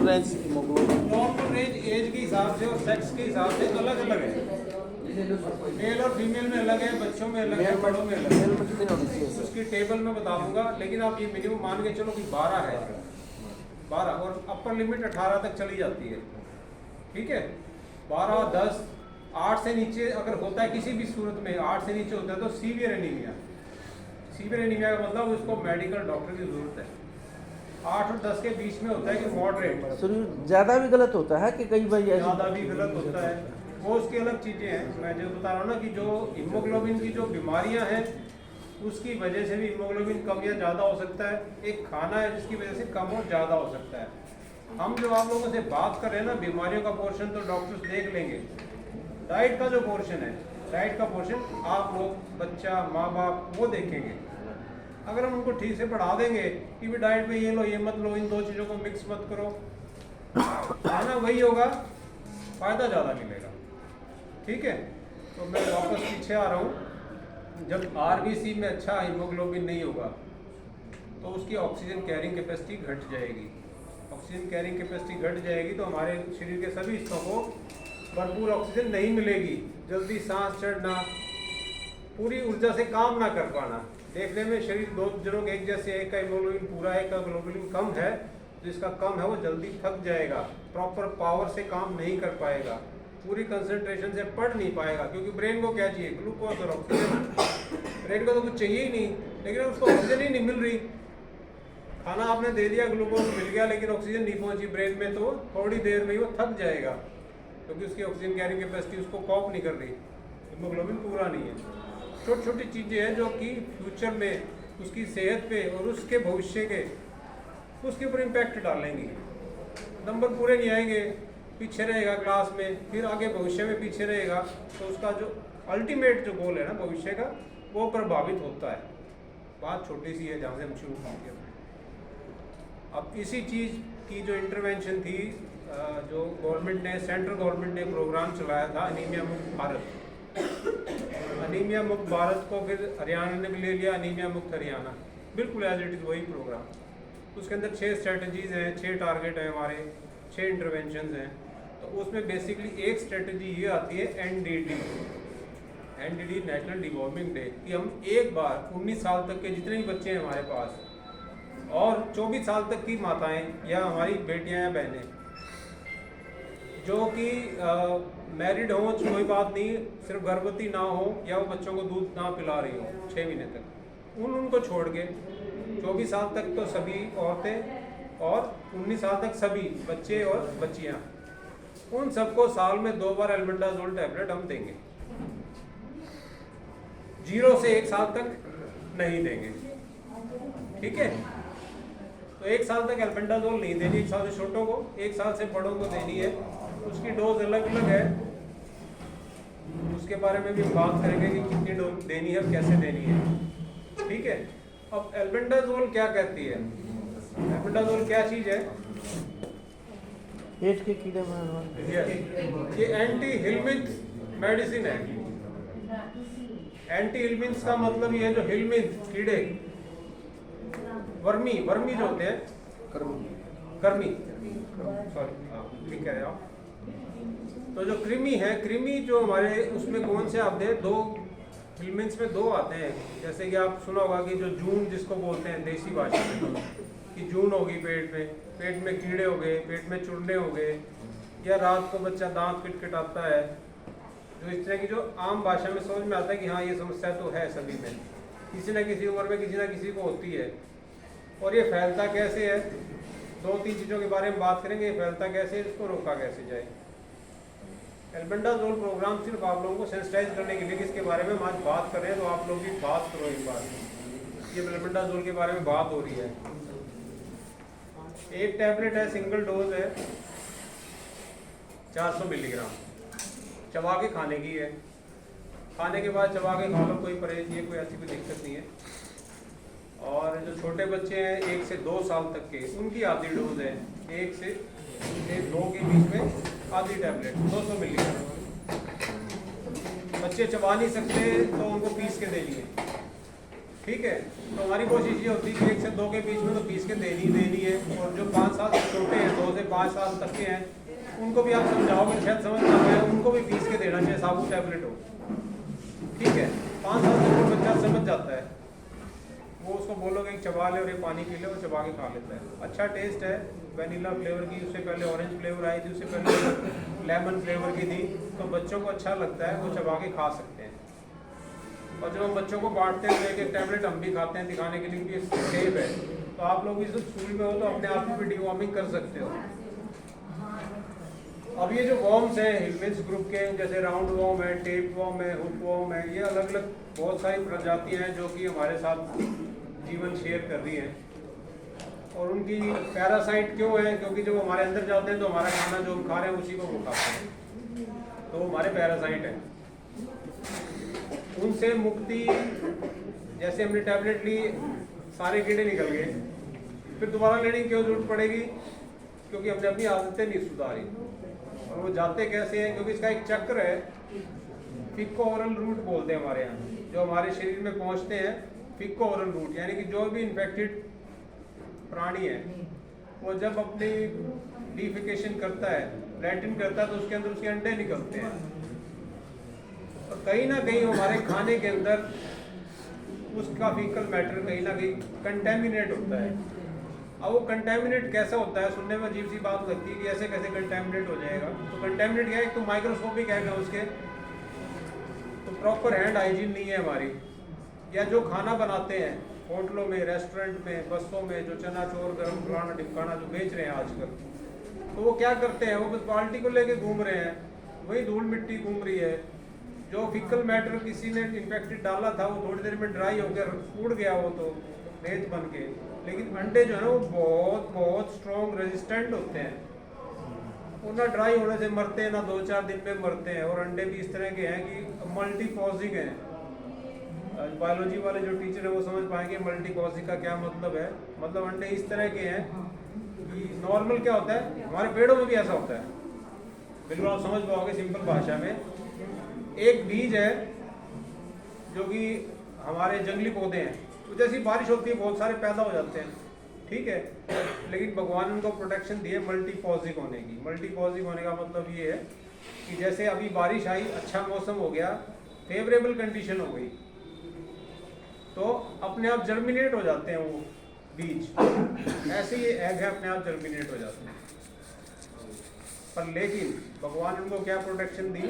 Normal range haemoglobin? Normal range age के हिसाब से और सेक्स के हिसाब से अलग अलग है। मेल और फीमेल में अलग है, बच्चों में अलग है, बड़ों में अलग है। मेल में कितनी होनी चाहिए सर? उसकी टेबल में बता दूंगा, लेकिन आप ये मिनिमम मान के चलो कि 12 है, 12 और अपर लिमिट 18 तक चली जाती है। ठीक है, 12, 10, 8 से नीचे अगर होता है किसी भी सूरत में, 8 से नीचे होता है तो सीवियर एनीमिया। सीवियर एनीमिया का मतलब उसको मेडिकल डॉक्टर की जरूरत है। 8 और 10 के बीच में होता है कि मॉडरेट। सर ज़्यादा भी गलत होता है कि कई बार ज़्यादा भी गलत होता है, वो उसकी अलग चीज़ें हैं। मैं जो बता रहा हूँ ना कि जो हीमोग्लोबिन की जो बीमारियां हैं उसकी वजह से भी हीमोग्लोबिन कम या ज़्यादा हो सकता है। एक खाना है जिसकी वजह से कम और ज़्यादा हो सकता है। हम जो आप लोगों से बात कर रहे हैं ना, बीमारियों का पोर्शन तो डॉक्टर्स देख लेंगे। डाइट का जो पोर्शन है, डाइट का पोर्शन आप लोग, बच्चा, माँ बाप वो देखेंगे। अगर हम उनको ठीक से पढ़ा देंगे कि भी डाइट में ये लो, ये मत लो, इन दो चीज़ों को मिक्स मत करो, खाना वही होगा, फ़ायदा ज़्यादा मिलेगा। ठीक है, तो मैं वापस पीछे आ रहा हूँ। जब आरबीसी में अच्छा हीमोग्लोबिन नहीं होगा तो उसकी ऑक्सीजन कैरिंग कैपेसिटी घट जाएगी। ऑक्सीजन कैरिंग कैपेसिटी घट जाएगी तो हमारे शरीर के सभी हिस्सों को भरपूर ऑक्सीजन नहीं मिलेगी। जल्दी सांस चढ़ना, पूरी ऊर्जा से काम ना कर पाना। देखने में शरीर दो जनों के एक जैसे, एक का हीमोग्लोबिन पूरा है, एक का हीमोग्लोबिन कम है, जिसका कम है वो जल्दी थक जाएगा, प्रॉपर पावर से काम नहीं कर पाएगा, पूरी कंसंट्रेशन से पढ़ नहीं पाएगा। क्योंकि ब्रेन को क्या चाहिए? ग्लूकोज और ऑक्सीजन। ब्रेन को तो कुछ चाहिए ही नहीं, लेकिन उसको ऑक्सीजन ही नहीं मिल रही। खाना आपने दे दिया, ग्लूकोज मिल गया, लेकिन ऑक्सीजन नहीं पहुंची ब्रेन में, तो थोड़ी देर में ही वो थक जाएगा, क्योंकि उसकी ऑक्सीजन कैरिंग कैपेसिटी उसको कॉप नहीं कर रही, हीमोग्लोबिन पूरा नहीं है। छोटी छोटी चीज़ें हैं जो कि फ्यूचर में उसकी सेहत पे और उसके भविष्य के उसके ऊपर इम्पैक्ट डालेंगी। नंबर पूरे नहीं आएंगे, पीछे रहेगा क्लास में, फिर आगे भविष्य में पीछे रहेगा, तो उसका जो अल्टीमेट जो गोल है ना भविष्य का, वो प्रभावित होता है। बात छोटी सी है जहाँ से हम शुरू किए। अब इसी चीज़ की जो इंटरवेंशन थी, जो गवर्नमेंट ने, सेंट्रल गवर्नमेंट ने प्रोग्राम चलाया था अनीमिया मुक्त भारत। अनीमिया मुक्त भारत को फिर हरियाणा ने भी ले लिया, अनीमिया मुक्त हरियाणा, बिल्कुल एज इट इज़ वही प्रोग्राम। उसके अंदर 6 स्ट्रेटजीज़ हैं, 6 टारगेट हैं हमारे, 6 इंटरवेंशंस हैं। तो उसमें बेसिकली एक स्ट्रेटजी ये आती है एनडीडी, नेशनल डिवॉर्मिंग डे, कि हम एक बार 19 साल तक के जितने भी बच्चे हैं हमारे पास और 24 साल तक की माताएं या हमारी बेटियां या बहनें जो कि मैरिड हों, कोई बात नहीं, सिर्फ गर्भवती ना हो या वो बच्चों को दूध ना पिला रही हो 6 महीने तक, उनको छोड़ के 24 साल तक तो सभी औरतें और 19 साल तक सभी बच्चे और बच्चियां, उन सबको साल में 2 बार एल्बेंडाजोल टैबलेट हम देंगे। 0 से 1 साल तक नहीं देंगे। ठीक है, तो 1 साल तक एल्बेंडाजोल नहीं देनी, 1 साल से छोटों को, 1 साल से बड़ों को देनी है। उसकी डोज अलग अलग है, उसके बारे में भी बात करेंगे कि कितनी डोज देनी है और कैसे देनी है। ठीक है, अब एल्बेंडाजोल क्या कहती है? एल्बेंडाजोल क्या चीज़ है? पेट के कीड़े मारने, ये एंटी हिलमिंथ मेडिसिन है। एंटी हिलमिंथ का मतलब ये है जो हिलमिंथ कीड़े, वर्मी जो होते हैं, कर्मी, सॉरी ठीक है आप, तो जो कृमि है, कृमि जो हमारे उसमें कौन से आते हैं? 2 हिलमिंथ्स में 2 आते हैं। जैसे कि आप सुना होगा कि जो जून जिसको बोलते हैं देसी भाषा में, कि जून होगी पेट में कीड़े हो गए, पेट में चूर्णे हो गए, या रात को बच्चा दांत किटकिटाता है, जो इस तरह की जो आम भाषा में समझ में आता है कि हाँ ये समस्या तो है सभी में, किसी न किसी उम्र में किसी न किसी को होती है। और ये फैलता कैसे है? 2-3 चीज़ों के बारे में बात करेंगे, ये फैलता कैसे है, इसको रोका कैसे जाए। एल्बेंडाजोल प्रोग्राम सिर्फ आप लोगों को सेंसिटाइज करने के लिए, किसके बारे में हम आज बात कर रहे हैं, तो आप लोग भी बात करो एक बार, ये एल्बेंडाजोल के बारे में बात हो रही है। एक टैबलेट है, सिंगल डोज है, 400 मिलीग्राम, चबा के खाने की है। खाने के बाद चबा के खा लो, कोई परहेज नहीं है, कोई ऐसी कोई दिक्कत नहीं है। और जो छोटे बच्चे हैं 1 से 2 साल तक के, उनकी आधी डोज है, 1 से 2 के बीच में आधी टैबलेट 200 मिलीग्राम। बच्चे चबा नहीं सकते तो उनको पीस के देनी है। ठीक है, तो हमारी कोशिश ये होती है कि 1 से 2 के बीच में तो पीस के देनी है। और जो 5 साल से छोटे हैं, 2 से 5 साल तक के हैं उनको भी आप समझाओगे शायद समझ ना पाए, उनको भी पीस के देना चाहिए साबुत टैबलेट हो, ठीक है। 5 साल तक वो बच्चा समझ जाता है, वो उसको बोलोगे कि चबा ले और ये पानी पी ले, वो चबा के खा लेता है। अच्छा टेस्ट है, वनीला फ्लेवर की, उससे पहले ऑरेंज फ्लेवर आई थी, उससे पहले लेमन फ्लेवर की थी, तो बच्चों को अच्छा लगता है, वो चबा के खा सकते हैं। और जब हम बच्चों को बांटते हैं तो एक टैबलेट हम भी खाते हैं दिखाने के लिए कि सेफ है, तो आप लोग भी स्कूल में हो तो अपने आप भी डिवॉर्मिंग कर सकते हो। अब ये जो वॉर्म्स हैं हिलमिन्स ग्रुप के, जैसे राउंड वॉर्म है, टेप वॉर्म है, हुक वॉर्म है, ये अलग अलग बहुत सारी प्रजातियां हैं जो कि हमारे साथ जीवन शेयर कर रही हैं। और उनकी पैरासाइट क्यों है? क्योंकि जब हमारे अंदर जाते हैं तो हमारा खाना जो हम खा रहे हैं उसी को वो खाते हैं, तो वो हमारे पैरासाइट है। उनसे मुक्ति, जैसे हमने टैबलेट ली, सारे कीड़े निकल गए, फिर दोबारा लेने की क्यों जरूरत पड़ेगी? क्योंकि हमने अपनी आदतें नहीं सुधारी। और वो जाते कैसे हैं? क्योंकि इसका एक चक्र है, फिक्को ओरल रूट बोलते हैं हमारे यहाँ, जो हमारे शरीर में पहुँचते हैं फिक्को ओरल रूट, यानी कि जो भी इन्फेक्टेड प्राणी है वो जब अपनी डिफिकेशन करता है, लैट्रिन करता है, तो उसके अंदर उसके अंडे निकलते हैं। और कहीं ना कहीं हमारे खाने के अंदर उसका फीकल मैटर कहीं ना कहीं कंटेमिनेट होता है। अब वो कंटेमिनेट कैसा होता है? सुनने में अजीब सी बात लगती है कि ऐसे कैसे कंटेमिनेट हो जाएगा। तो कंटेमिनेट क्या है? एक तो माइक्रोस्कोपिक है उसके, तो प्रॉपर हैंड हाइजीन नहीं है हमारी। या जो खाना बनाते हैं होटलों में, रेस्टोरेंट में, बसों में, जो चनाचोर गरम फलाना टिमकाना जो बेच रहे हैं आजकल, तो वो क्या करते हैं? वो बस बाल्टी को लेके घूम रहे हैं, वही धूल मिट्टी घूम रही है। जो फिकल मैटर किसी ने इन्फेक्टेड डाला था वो थोड़ी देर में ड्राई हो गया, उड़ गया वो तो रेत बन के। लेकिन अंडे जो है ना वो बहुत बहुत स्ट्रॉन्ग रेजिस्टेंट होते हैं, वो ना ड्राई होने से मरते हैं, ना 2-4 दिन में मरते हैं। और अंडे भी इस तरह के हैं कि मल्टीपॉजिंग हैं। बायोलॉजी वाले जो टीचर है वो समझ पाएंगे मल्टीपॉजिंग का क्या मतलब है। मतलब अंडे इस तरह के हैं कि नॉर्मल क्या होता है, हमारे पेड़ों में भी ऐसा होता है, बिल्कुल आप समझ पाओगे सिंपल भाषा में। एक बीज है जो कि हमारे जंगली पौधे हैं, तो जैसी बारिश होती है बहुत सारे पैदा हो जाते हैं, ठीक है। लेकिन भगवान ने उनको प्रोटेक्शन दी है मल्टीपॉजिंग होने की। मल्टीपॉजिंग होने का मतलब ये है कि जैसे अभी बारिश आई, अच्छा मौसम हो गया, फेवरेबल कंडीशन हो गई, तो अपने आप जर्मिनेट हो जाते हैं वो बीज। ऐसे ही एग है, अपने आप जर्मिनेट हो जाते हैं। पर लेकिन भगवान ने उनको क्या प्रोटेक्शन दी?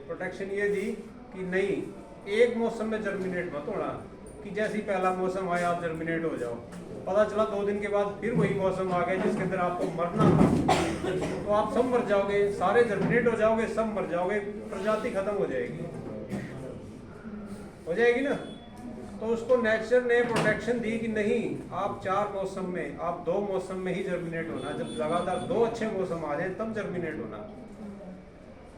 प्रोटेक्शन ये दी कि नहीं, एक मौसम में जर्मिनेट मत होना कि जैसे ही पहला मौसम आया आप जर्मिनेट हो जाओ। पता चला 2 दिन के बाद फिर वही मौसम आ गया जिसके अंदर आपको मरना था, तो आप सब मर जाओगे, सारे जर्मिनेट हो जाओगे, सब मर जाओगे, प्रजाति खत्म हो जाएगी ना। तो उसको नेचर ने प्रोटेक्शन दी कि नहीं, आप 4 मौसम में, आप 2 मौसम में ही जर्मिनेट होना। जब लगातार 2 अच्छे मौसम आ जाए तब जर्मिनेट होना।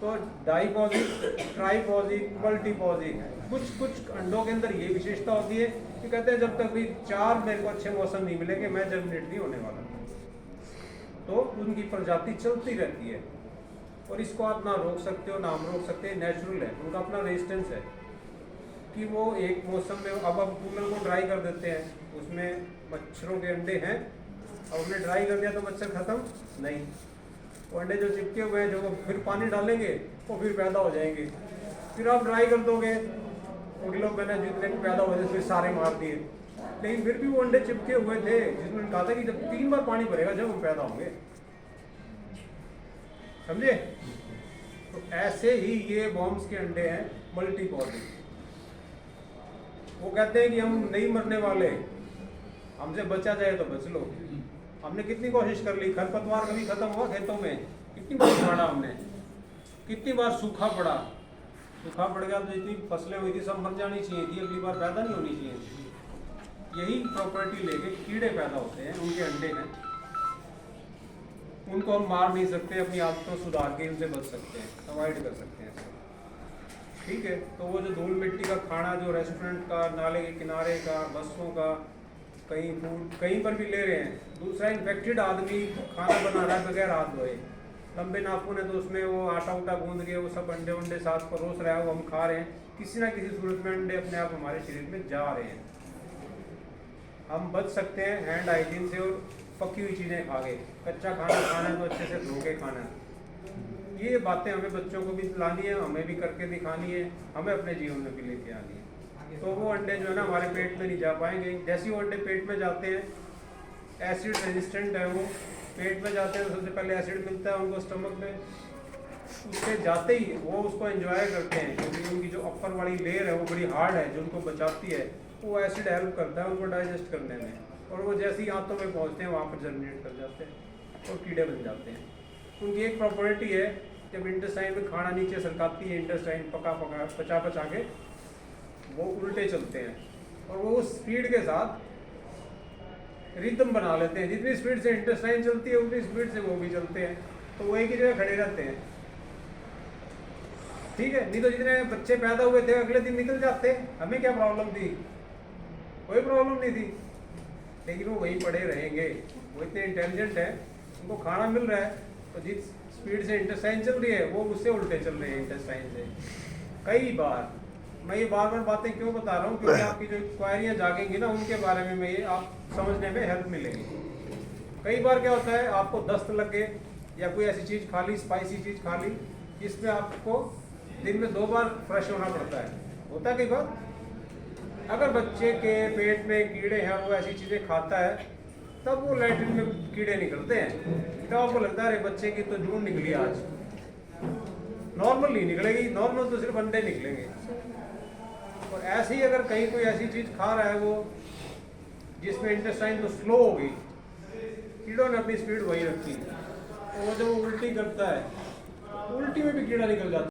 तो डाइपॉजिक, ट्राइपॉजिक, मल्टीपॉजिक, कुछ अंडों के अंदर ये विशेषता होती है कि कहते हैं जब तक भी 4 मेरे को अच्छे मौसम नहीं मिलेंगे मैं जर्मिनेट नहीं होने वाला। तो उनकी प्रजाति चलती रहती है और इसको आप ना रोक सकते हो ना हम रोक सकते हैं, नेचुरल है, उनका अपना रेजिस्टेंस है कि वो एक मौसम में। अब हम कूलर को ड्राई कर देते हैं, उसमें मच्छरों के अंडे हैं, अब हमने ड्राई कर दिया तो मच्छर खत्म नहीं, वो अंडे जो चिपके हुए हैं, जो फिर पानी डालेंगे वो फिर पैदा हो जाएंगे। फिर आप ड्राई कर दोगे, किलो मैंने जितने भी पैदा हुए थे फिर सारे मार दिए, लेकिन फिर भी वो अंडे चिपके हुए थे जिसमें कहा था कि जब 3 बार पानी भरेगा जब हम पैदा होंगे, समझे। तो ऐसे ही ये वॉर्म्स के अंडे हैं मल्टीपॉजिंग। वो कहते हैं कि हम नहीं मरने वाले, हमसे बचा जाए तो बच लो। हमने कितनी कोशिश कर ली, खरपतवार कभी खत्म हुआ खेतों में? कितनी बार झाड़ा हमने, कितनी बार सूखा पड़ा, सूखा पड़ गया तो जितनी फसलें हुई थी सब मर जानी चाहिए थी, अगली बार पैदा नहीं होनी चाहिए थी। यही प्रॉपर्टी लेके कीड़े पैदा होते हैं, उनके अंडे हैं, उनको हम मार नहीं सकते, अपनी आदतों सुधार के उनसे बच सकते हैं, अवॉइड कर सकते हैं, ठीक है। तो वो जो धूल मिट्टी का खाना जो रेस्टोरेंट का, नाले के किनारे का, बसों का, कहीं फूड कहीं पर भी ले रहे हैं, दूसरा इन्फेक्टेड आदमी खाना बना रहा है बगैर हाथ धोए, लंबे नाखून है तो उसमें वो आटा उटा गूंद के वो सब अंडे वंडे साथ परोस रहा है, वो हम खा रहे हैं, किसी ना किसी सूरत में अंडे अपने आप हमारे शरीर में जा रहे हैं। हम बच सकते हैं हैंड हाइजीन से और पकी हुई चीज़ें खा गए, कच्चा खाना खाना है तो अच्छे से धो के खाना है। ये बातें हमें बच्चों को भी लानी है, हमें भी करके दिखानी है, हमें अपने जीवन में भी लेके आनी है। तो वो अंडे जो है ना हमारे पेट में नहीं जा पाएंगे। जैसे ही वो अंडे पेट में जाते हैं, एसिड रेजिस्टेंट है वो, पेट में जाते हैं तो सबसे पहले एसिड मिलता है उनको स्टमक में। उससे जाते ही वो उसको एंजॉय करते हैं, क्योंकि उनकी जो अपर वाली लेयर है वो बड़ी हार्ड है जो उनको बचाती है। वो एसिड हेल्प करता है उनको डाइजेस्ट करने में, और वो जैसे ही आंतों में पहुंचते हैं वहाँ पर जर्मिनेट कर जाते हैं और कीड़े बन जाते हैं। उनकी एक प्रॉपर्टी है, जब इंटेस्टाइन में खाना नीचे सरकाती है, इंटेस्टाइन पचा के वो उल्टे चलते हैं, और वो उस स्पीड के साथ रिदम बना लेते हैं। जितनी स्पीड से इंटेस्टाइन चलती है उतनी स्पीड से वो भी चलते हैं, तो वो एक ही जगह खड़े रहते हैं। ठीक है, नहीं तो जितने बच्चे पैदा हुए थे अगले दिन निकल जाते, हमें क्या प्रॉब्लम थी? कोई प्रॉब्लम नहीं थी। लेकिन वो वहीं पड़े रहेंगे, वो इतने इंटेलिजेंट है, उनको खाना मिल रहा है, तो जिस स्पीड से इंटेस्टाइन चल रही है वो उससे उल्टे चल रहे हैं इंटेस्टाइन से। कई बार मैं ये बार बार बातें क्यों बता रहा हूँ, क्योंकि आपकी जो क्वायरियाँ जागेंगी ना उनके बारे में मैं ये आप समझने में हेल्प मिलेगी। कई बार क्या होता है, आपको दस्त लगे या कोई ऐसी चीज़ खा ली, स्पाइसी चीज़ खा ली, जिसमें आपको दिन में 2 बार फ्रेश होना पड़ता है। होता है कई बार। अगर बच्चे के पेट में कीड़े हैं, वो ऐसी चीज़ें खाता है, तब वो लैट्रिन में कीड़े निकलते हैं। तब आपको लगता है अरे बच्चे की तो जून निकली आज। नॉर्मल नहीं निकलेगी, नॉर्मल तो सिर्फ अंडे निकलेंगे। और ऐसे ही अगर कहीं कोई ऐसी चीज़ खा रहा है वो जिसमें इंटेस्टाइन तो स्लो हो गई, कीड़ों ने अपनी स्पीड वही रखी, तो वो जब उल्टी करता है, उल्टी में भी कीड़ा निकल जाता है।